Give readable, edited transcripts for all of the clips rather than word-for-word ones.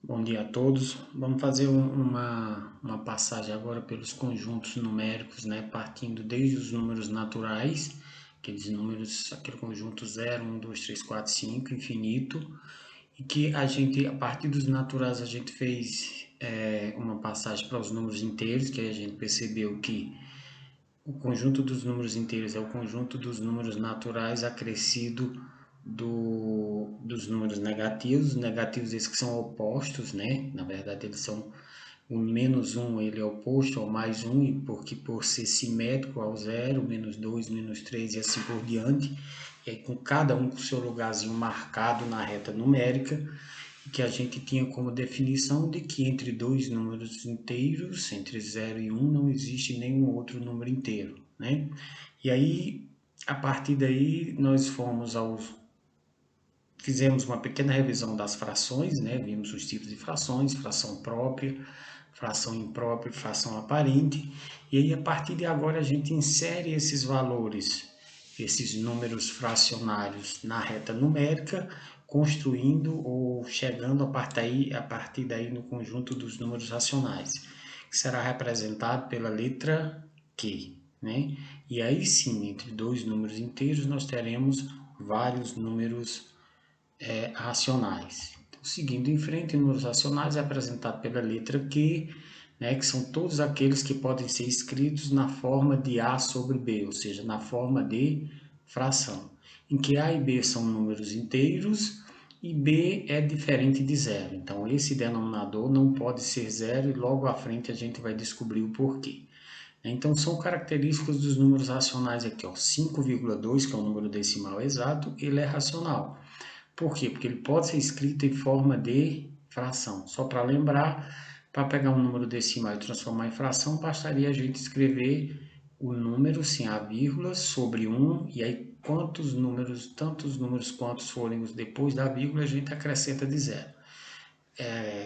Bom dia a todos. Vamos fazer uma passagem agora pelos conjuntos numéricos, né? Partindo desde os números naturais, aqueles números, aquele conjunto zero, um, 2, 3, 4, 5, infinito, e que a gente, a partir dos naturais, a gente fez uma passagem para os números inteiros, que aí a gente percebeu que o conjunto dos números inteiros é o conjunto dos números naturais acrescido dos números negativos. Negativos esses que são opostos, né? Na verdade, eles são o menos um, ele é oposto ao mais um, e porque por ser simétrico ao zero, menos 2, menos 3 e assim por diante, e aí com cada um com seu lugarzinho marcado na reta numérica, que a gente tinha como definição de que entre dois números inteiros, entre zero e um, não existe nenhum outro número inteiro, né? E aí, a partir daí, nós fizemos uma pequena revisão das frações, né? Vimos os tipos de frações, fração própria, fração imprópria, fração aparente, e aí a partir de agora a gente insere esses valores, esses números fracionários na reta numérica, construindo ou chegando a partir daí no conjunto dos números racionais, que será representado pela letra Q, né? E aí sim, entre dois números inteiros, nós teremos vários números racionais. Então, seguindo em frente, números racionais é apresentado pela letra Q, né, que são todos aqueles que podem ser escritos na forma de A sobre B, ou seja, na forma de fração, em que A e B são números inteiros e B é diferente de zero. Então, esse denominador não pode ser zero e logo à frente a gente vai descobrir o porquê. Então, são características dos números racionais aqui, ó, 5,2, que é o número decimal exato, ele é racional. Por quê? Porque ele pode ser escrito em forma de fração. Só para lembrar, para pegar um número decimal e transformar em fração, bastaria a gente escrever o número sem a vírgula sobre 1, e aí quantos números, tantos números quantos forem os depois da vírgula, a gente acrescenta de zero.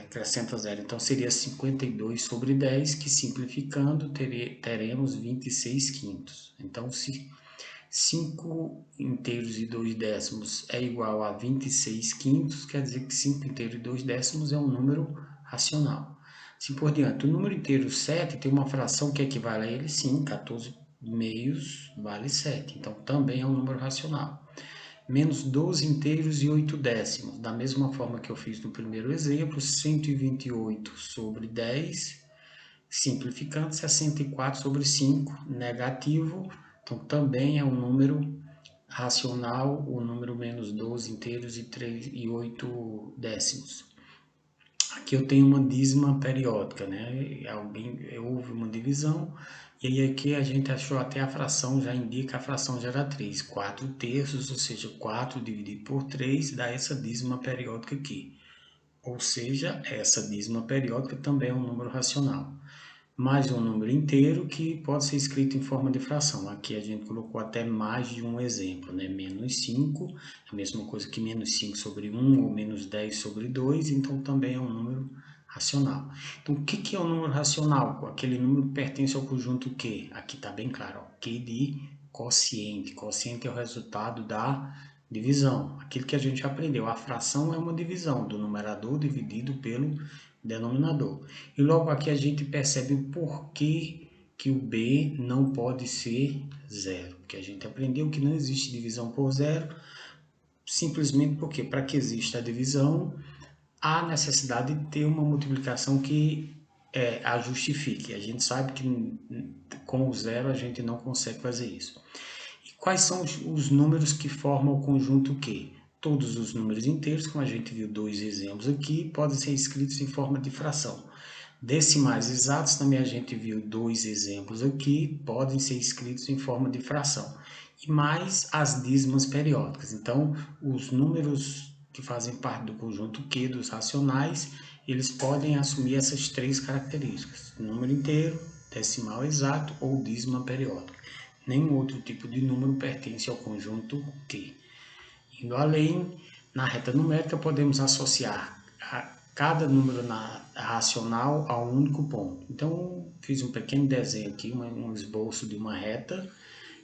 Acrescenta zero. Então seria 52 sobre 10, que simplificando teremos 26 quintos. Então, se 5 inteiros e 2 décimos é igual a 26 quintos, quer dizer que 5 inteiros e 2 décimos é um número racional. Assim por diante. O número inteiro 7 tem uma fração que equivale a ele, sim, 14 meios vale 7. Então também é um número racional. Menos 12 inteiros e 8 décimos. Da mesma forma que eu fiz no primeiro exemplo, 128 sobre 10, simplificando, 64 sobre 5, negativo. Então, também é um número racional, o número menos 12 inteiros e 3 e 8 décimos. Aqui eu tenho uma dízima periódica, né? Houve uma divisão, e aí aqui a gente achou até a fração, já indica a fração geratriz, 4 terços, ou seja, 4 dividido por 3 dá essa dízima periódica aqui. Ou seja, essa dízima periódica também é um número racional. Mais um número inteiro que pode ser escrito em forma de fração. Aqui a gente colocou até mais de um exemplo, né? Menos 5, a mesma coisa que menos 5 sobre 1 ou menos 10 sobre 2, então também é um número racional. Então, o que é um número racional? Aquele número que pertence ao conjunto Q. Aqui está bem claro, ó, Q de quociente. Quociente é o resultado da divisão. Aquilo que a gente aprendeu, a fração é uma divisão do numerador dividido pelo denominador. E logo aqui a gente percebe o porquê que o B não pode ser zero. Porque a gente aprendeu que não existe divisão por zero, simplesmente porque para que exista a divisão, há necessidade de ter uma multiplicação que a justifique. A gente sabe que com o zero a gente não consegue fazer isso. E quais são os números que formam o conjunto Q? Todos os números inteiros, como a gente viu dois exemplos aqui, podem ser escritos em forma de fração. Decimais exatos, também a gente viu dois exemplos aqui, podem ser escritos em forma de fração. E mais as dízimas periódicas. Então, os números que fazem parte do conjunto Q dos racionais, eles podem assumir essas três características: número inteiro, decimal exato ou dízima periódica. Nenhum outro tipo de número pertence ao conjunto Q. Indo além, na reta numérica podemos associar cada número racional a um único ponto. Então, fiz um pequeno desenho aqui, um esboço de uma reta,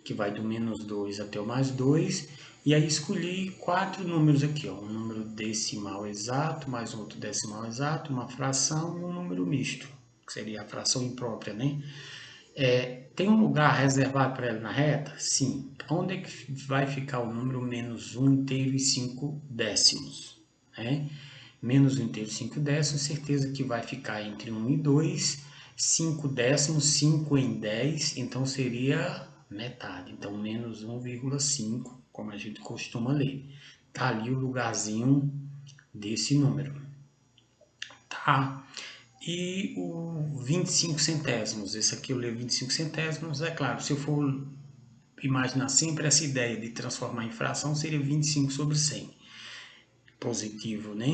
que vai do menos 2 até o mais 2, E aí escolhi 4 números aqui, ó, um número decimal exato, mais um outro decimal exato, uma fração e um número misto, que seria a fração imprópria, né? Tem um lugar reservado para ela na reta? Sim. Onde é que vai ficar o número menos 1 inteiro e 5 décimos? Né? Menos 1 inteiro e 5 décimos, certeza que vai ficar entre 1 e 2, 5 décimos, 5 em 10, então seria metade. Então, menos 1,5, como a gente costuma ler. Tá ali o lugarzinho desse número. Tá? E o 25 centésimos, esse aqui eu leio 25 centésimos, é claro, se eu for imaginar sempre essa ideia de transformar em fração, seria 25 sobre 100. Positivo, né?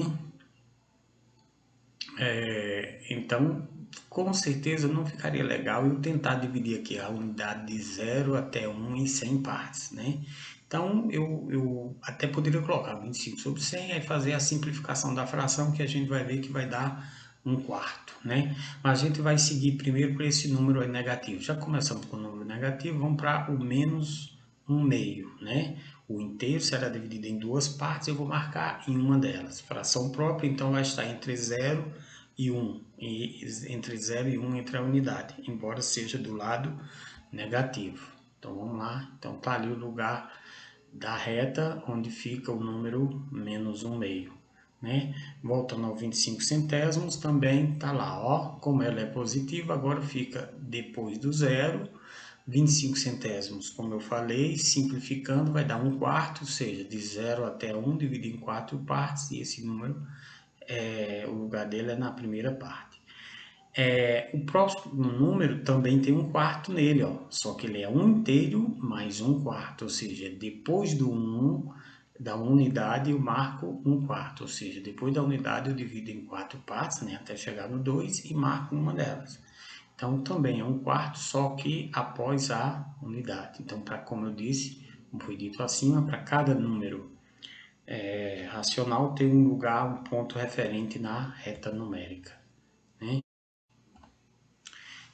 Então, com certeza não ficaria legal eu tentar dividir aqui a unidade de 0 até 1 em 100 partes, né? Então, eu até poderia colocar 25 sobre 100 e fazer a simplificação da fração, que a gente vai ver que vai dar 1/4, né? Mas a gente vai seguir primeiro por esse número negativo. Já começamos com o número negativo, vamos para o menos 1/2, né? O inteiro será dividido em duas partes, eu vou marcar em uma delas. Fração própria, então vai estar entre 0 e 1, e entre 0 e 1 entre a unidade, embora seja do lado negativo. Então vamos lá, então está ali o lugar da reta onde fica o número menos 1/2, né? Voltando ao 25 centésimos, também está lá, ó, como ela é positiva, agora fica depois do zero, 25 centésimos, como eu falei, simplificando, vai dar 1/4, ou seja, de 0 até 1 dividido em 4 partes, e esse número, o lugar dele é na primeira parte. O próximo número também tem 1/4 nele, ó, só que ele é 1 inteiro mais 1/4, ou seja, depois do 1 da unidade eu marco 1/4, ou seja, depois da unidade eu divido em 4 partes, né, até chegar no 2 e marco uma delas. Então também é 1/4, só que após a unidade. Então, como eu disse, como foi dito acima, para cada número racional tem um lugar, um ponto referente na reta numérica, né?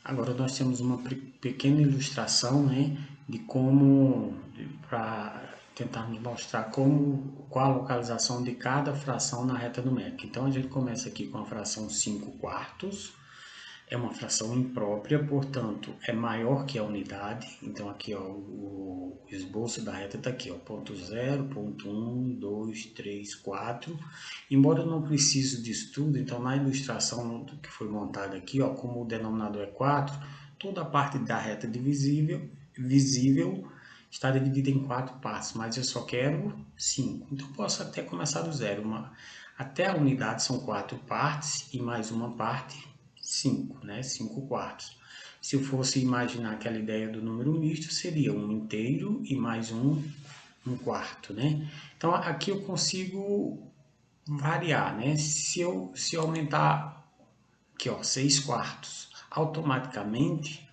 Agora nós temos uma pequena ilustração, né, de como, para tentarmos mostrar qual a localização de cada fração na reta numérica. Então a gente começa aqui com a fração 5/4, é uma fração imprópria, portanto é maior que a unidade. Então aqui, ó, o esboço da reta está aqui, ó, ponto 0, ponto 1, 2, 3, 4. Embora eu não precise disso tudo, então na ilustração que foi montada aqui, ó, como o denominador é 4, toda a parte da reta visível está dividida em 4 partes, mas eu só quero 5. Então posso até começar do zero. Até a unidade são 4 partes e mais uma parte 5, né? 5/4. Se eu fosse imaginar aquela ideia do número misto, seria 1 inteiro e mais 1/4, né? Então aqui eu consigo variar, né? Se eu aumentar aqui, ó, 6/4, automaticamente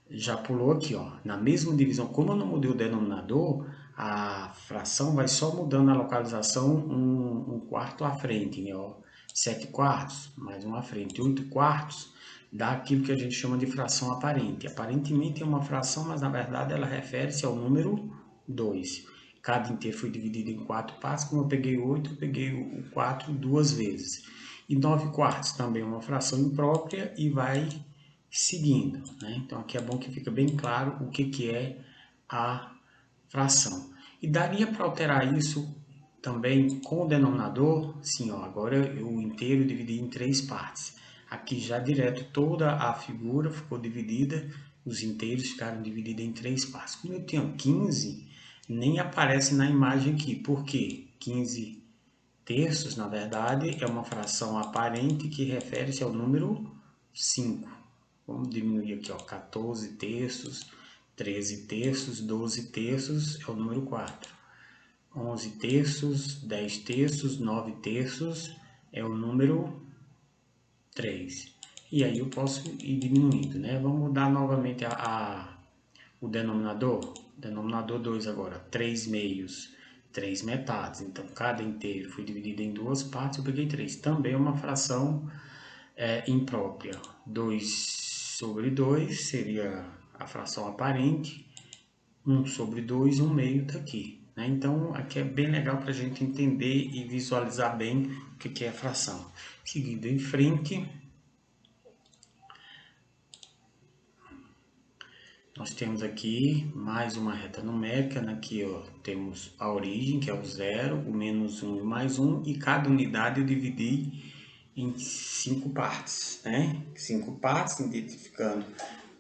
já pulou aqui, ó, na mesma divisão. Como eu não mudei o denominador, a fração vai só mudando a localização um quarto à frente, né? Ó, 7/4, mais um à frente, 8/4, dá aquilo que a gente chama de fração aparente. Aparentemente é uma fração, mas na verdade ela refere-se ao número 2. Cada inteiro foi dividido em 4 partes, como eu peguei 8, eu peguei o 4 duas vezes. E 9/4 também é uma fração imprópria e vai seguindo, né? Então aqui é bom que fica bem claro o que é a fração. E daria para alterar isso também com o denominador, sim, ó, agora o inteiro dividi em 3 partes. Aqui já direto toda a figura ficou dividida, os inteiros ficaram divididos em 3 partes. Como eu tenho 15, nem aparece na imagem aqui, por quê? 15 terços, na verdade, é uma fração aparente que refere-se ao número 5. Vamos diminuir aqui, ó, 14 terços, 13 terços, 12 terços é o número 4. 11 terços, 10 terços, 9 terços é o número 3. E aí eu posso ir diminuindo, né? Vamos mudar novamente o denominador. Denominador 2 agora, 3 meios, 3 metades. Então, cada inteiro foi dividido em duas partes, eu peguei 3. Também é uma fração imprópria. 2/2 seria a fração aparente. 1/2, 1/2 está aqui, né? Então, aqui é bem legal para a gente entender e visualizar bem o que é fração. Seguindo em frente, nós temos aqui mais uma reta numérica, né? Aqui ó, temos a origem, que é o zero, o menos 1 e o mais 1, e cada unidade eu dividi em 5 partes, né? 5 partes, identificando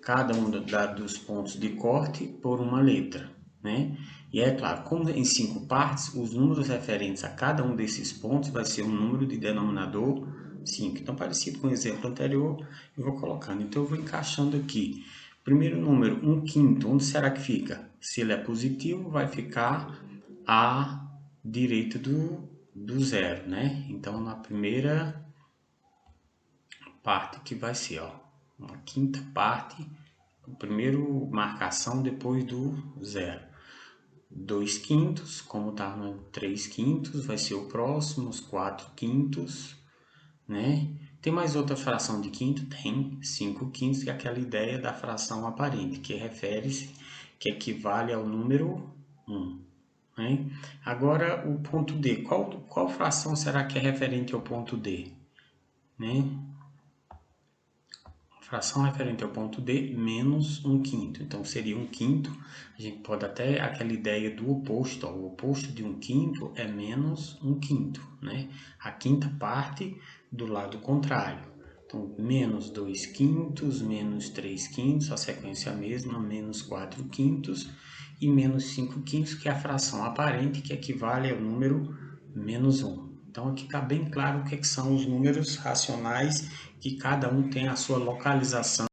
cada um dos pontos de corte por uma letra, né? E é claro, como em 5 partes, os números referentes a cada um desses pontos vai ser um número de denominador 5. Então, parecido com o exemplo anterior, eu vou colocando. Então, eu vou encaixando aqui. Primeiro número, 1/5, onde será que fica? Se ele é positivo, vai ficar à direita do zero, né? Então, na primeira parte que vai ser, ó, uma quinta parte, o primeiro marcação depois do zero. 2/5, como está no 3/5, vai ser o próximo, os 4/5, né? Tem mais outra fração de quinto? Tem 5/5, que é aquela ideia da fração aparente, que refere-se, que equivale ao número 1. Né? Agora, o ponto D. Qual fração será que é referente ao ponto D? Né? Fração referente ao ponto D, menos 1/5. Então, seria 1/5. A gente pode até, aquela ideia do oposto, ó, o oposto de 1/5 é menos 1/5, né? A quinta parte do lado contrário. Então, menos 2/5, menos 3/5, a sequência é a mesma, menos 4/5 e menos 5/5, que é a fração aparente, que equivale ao número menos 1. Então, aqui está bem claro o que são os números racionais, que cada um tem a sua localização